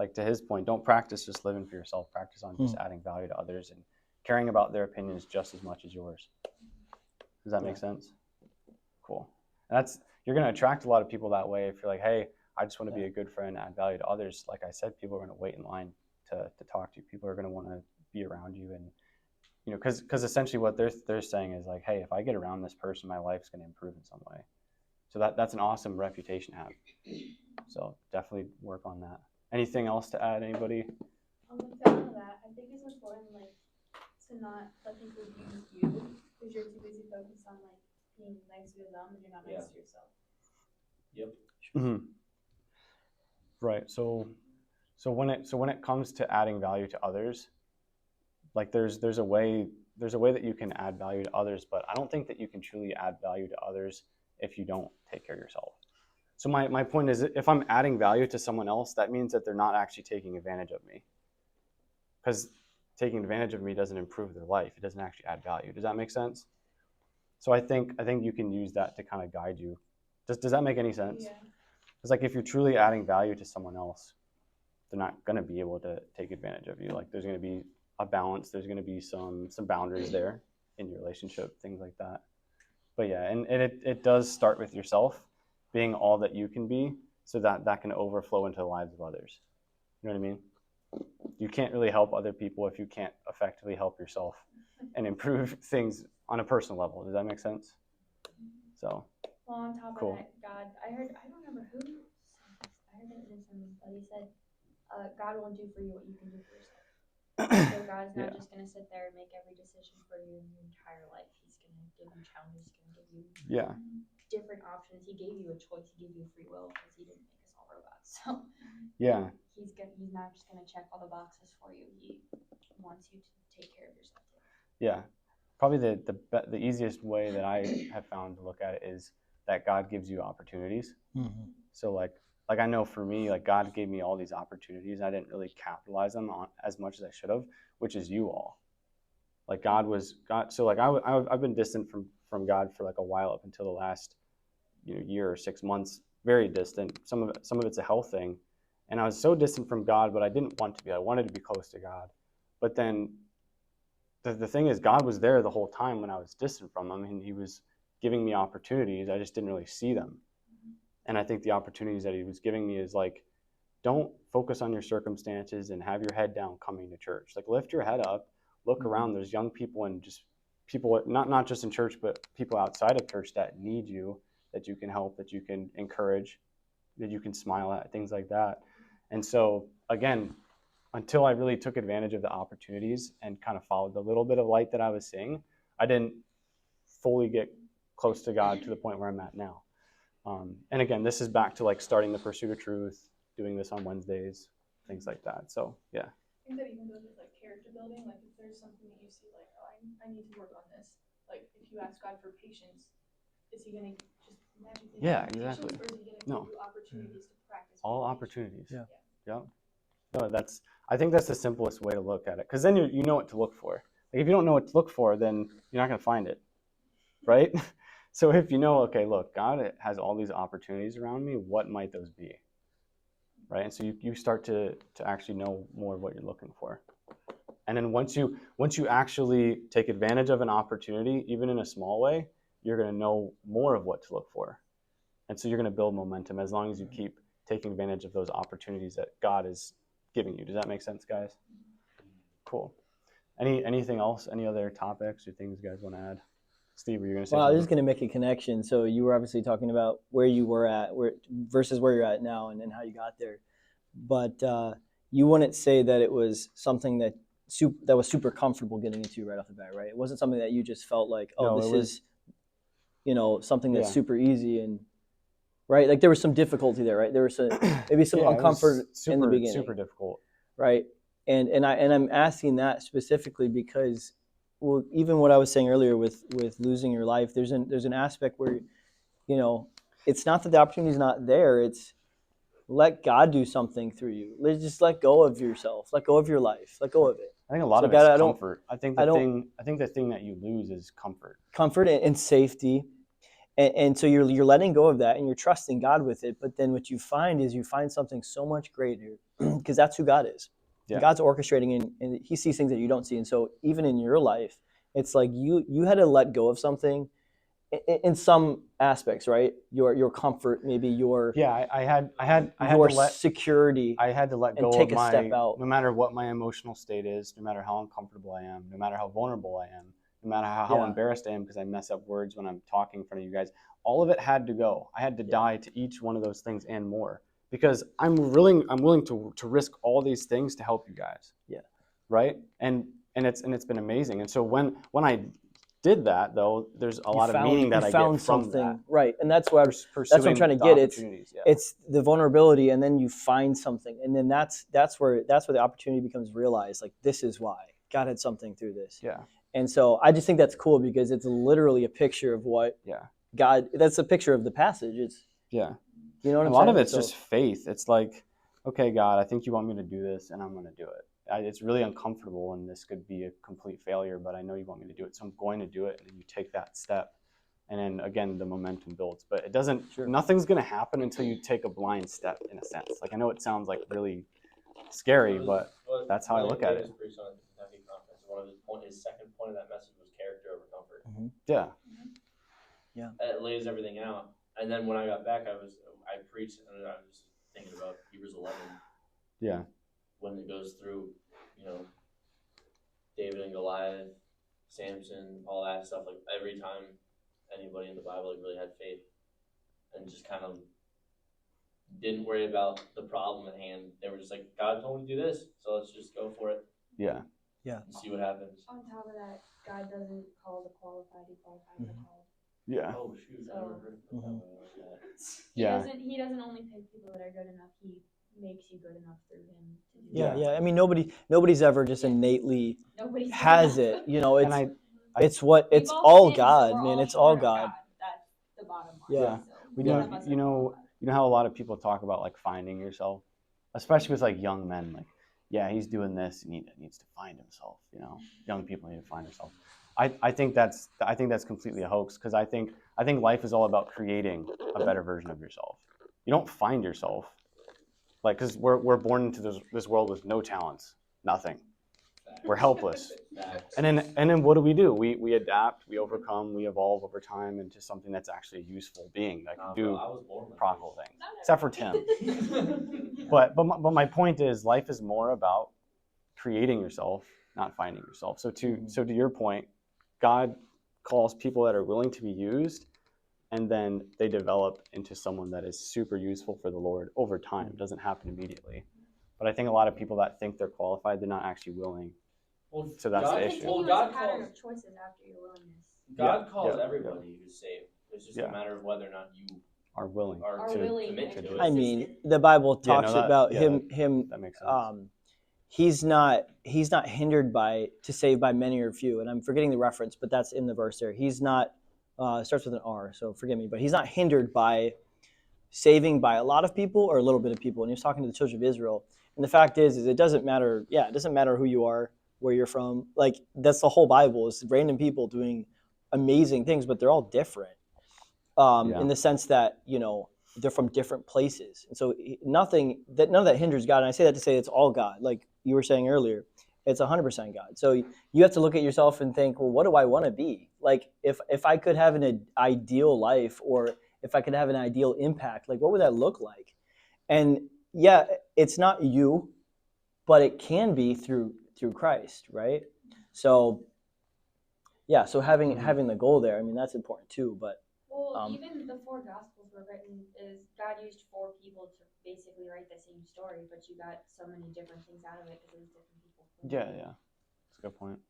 like to his point, don't practice just living for yourself. Practice on just adding value to others and caring about their opinions just as much as yours. Does that make sense? Cool. And you're going to attract a lot of people that way. If you're like, hey, I just want to be a good friend, add value to others. Like I said, people are going to wait in line to talk to you. People are going to want to be around you. And, you know, because essentially what they're saying is like, hey, if I get around this person, my life's going to improve in some way. So that's an awesome reputation to have. So definitely work on that. Anything else to add, anybody? To add on to that, I think it's important, like, to not let people use you because you're too busy focused on, like, being nice to them and you're not nice to yourself. Yep. Mm-hmm. Right. So when it comes to adding value to others, like there's a way that you can add value to others, but I don't think that you can truly add value to others if you don't take care of yourself. So my point is, if I'm adding value to someone else, that means that they're not actually taking advantage of me. Because taking advantage of me doesn't improve their life. It doesn't actually add value. Does that make sense? So I think you can use that to kind of guide you. Does that make any sense? Yeah. It's like if you're truly adding value to someone else, they're not going to be able to take advantage of you. Like there's going to be a balance. There's going to be some boundaries there in your relationship, things like that. But yeah, and it does start with yourself being all that you can be, so that can overflow into the lives of others. You know what I mean? You can't really help other people if you can't effectively help yourself and improve things on a personal level. Does that make sense? So. Well, on top cool. of that, God, I don't remember who said this. I heard it in something, but he said, God will do for you what you can do for yourself. So God's not just going to sit there and make every decision for you in your entire life. He's going to give you challenges. He's going to give you different options. He gave you a choice. He gave you free will because he didn't make us all robots. So he's not just going to check all the boxes for you. He wants you to take care of yourself too. Yeah. Probably the easiest way that I have found to look at it is that God gives you opportunities. Mm-hmm. So like I know for me, like God gave me all these opportunities. I didn't really capitalize them on as much as I should have, which is you all. Like God. So like I've been distant from God for like a while, up until the last year or 6 months, very distant. Some of it's a health thing, and I was so distant from God, but I didn't want to be. I wanted to be close to God, but then the thing is, God was there the whole time when I was distant from him, and he was giving me opportunities. I just didn't really see them. And I think the opportunities that he was giving me is like, don't focus on your circumstances and have your head down coming to church. Like lift your head up, look around. There's young people and just people, not just in church, but people outside of church that need you, that you can help, that you can encourage, that you can smile at, things like that. And so again, until I really took advantage of the opportunities and kind of followed the little bit of light that I was seeing, I didn't fully get close to God to the point where I'm at now. And again, this is back to like starting the pursuit of truth, doing this on Wednesdays, things like that. So yeah. I think that even goes with like character building. Like if there's something that you see, like, oh, I need to work on this. Like if you ask God for patience, is he going to just magically exactly. Patience, or is he going to give you opportunities to practice? All opportunities. Yeah. No, I think that's the simplest way to look at it, because then you know what to look for. Like if you don't know what to look for, then you're not going to find it, right? So if you know, okay, look, God has all these opportunities around me, what might those be? Right? And so you start to actually know more of what you're looking for. And then once you actually take advantage of an opportunity, even in a small way, you're going to know more of what to look for. And so you're going to build momentum as long as you keep taking advantage of those opportunities that God is giving you. Does that make sense, guys? Cool. Anything else? Any other topics or things you guys want to add? Steve, were you going to say something? I was just going to make a connection. So you were obviously talking about where you were at versus where you're at now and how you got there. But you wouldn't say that it was something that was super comfortable getting into right off the bat, right? It wasn't something that you just felt like, is something that's super easy and right? Like there was some difficulty there, right? There was maybe some uncomfort in the beginning. Super difficult. Right. And I'm asking that specifically because, well, even what I was saying earlier with losing your life, there's an aspect where, it's not that the opportunity is not there. It's let God do something through you. Just let go of yourself. Let go of your life. Let go of it. I think a lot of it's comfort. I think the thing that you lose is comfort. Comfort and safety. And so you're letting go of that and you're trusting God with it. But then what you find is you find something so much greater because that's who God is. Yeah. God's orchestrating and he sees things that you don't see. And so even in your life, it's like you had to let go of something in some aspects, right? Your comfort, maybe your I had your to let security. I had to let and go take of a step my, out. no matter what my emotional state is, no matter how uncomfortable I am, no matter how vulnerable I am, no matter how Yeah. embarrassed I am because I mess up words when I'm talking in front of you guys, all of it had to go. I had to die to each one of those things and more because I'm willing to risk all these things to help you guys. Yeah. Right? And it's been amazing. And so when I did that, though, there's a lot of meaning that I get from that. Right, and that's what that's what I'm trying to the get. opportunities, It's the vulnerability, and then you find something, and then that's where the opportunity becomes realized. Like, this is why God had something through this. Yeah. And so I just think that's cool because it's literally a picture of what God. That's a picture of the passage. It's you know what I'm saying. A lot of it's just faith. It's like, okay, God, I think you want me to do this, and I'm going to do it. It's really uncomfortable, and this could be a complete failure, but I know you want me to do it, so I'm going to do it. And then you take that step, and then again, the momentum builds. But it doesn't. Nothing's going to happen until you take a blind step, in a sense. Like, I know it sounds like really scary, but that's how I look at it. His second point of that message was character over comfort. Mm-hmm. Yeah. Yeah. It lays everything out. And then when I got back, I preached, and I was thinking about Hebrews 11. Yeah. When it goes through, David and Goliath, Samson, all that stuff. Like, every time anybody in the Bible really had faith and just kind of didn't worry about the problem at hand. They were just like, God told me to do this, so let's just go for it. Yeah. Yeah. And see what happens. On top of that, God doesn't call the qualified; He qualifies the called. Yeah. Oh shoot! I never heard of that. He doesn't only pick people that are good enough. He makes you good enough through Him to do Yeah. I mean, nobody's ever just innately has it. It's it's all God, man. It's all God. That's the bottom line. Yeah. So You know how a lot of people talk about like finding yourself, especially with like young men. Like, yeah, he's doing this, and he needs to find himself. Young people need to find themselves. I think that's completely a hoax because I think life is all about creating a better version of yourself. You don't find yourself, like, because we're born into this world with no talents, nothing. We're helpless. And then what do? We adapt, we overcome, we evolve over time into something that's actually a useful being that can do profitable things. Except for Tim. But my point is, life is more about creating yourself, not finding yourself. So to your point, God calls people that are willing to be used, and then they develop into someone that is super useful for the Lord over time. It doesn't happen immediately. But I think a lot of people that think they're qualified, they're not actually willing. So that's the issue. God pattern of choices after your willingness. God calls everybody who's saved. It's just a matter of whether or not you are willing to commit to it. I mean, the Bible talks about him. That makes sense. He's not hindered to save by many or few, and I'm forgetting the reference, but that's in the verse there. He's not. It starts with an R, so forgive me, but he's not hindered by saving by a lot of people or a little bit of people. And he was talking to the children of Israel, and the fact is it doesn't matter. Yeah, it doesn't matter who you are, where you're from. Like, that's the whole Bible, is random people doing amazing things, but they're all different in the sense that they're from different places, and so none of that hinders God. And I say that to say it's all God. Like you were saying earlier, it's 100% God. So you have to look at yourself and think, well, what do I want to be? Like, if I could have an ideal life, or if I could have an ideal impact, like, what would that look like? And yeah, it's not you, but it can be through Christ, right? So yeah, so having the goal there, I mean, that's important too. But even the 4 Gospels were written, is God used 4 people to basically write the same story, but you got so many different things out of it because it was different people. Yeah, that's a good point.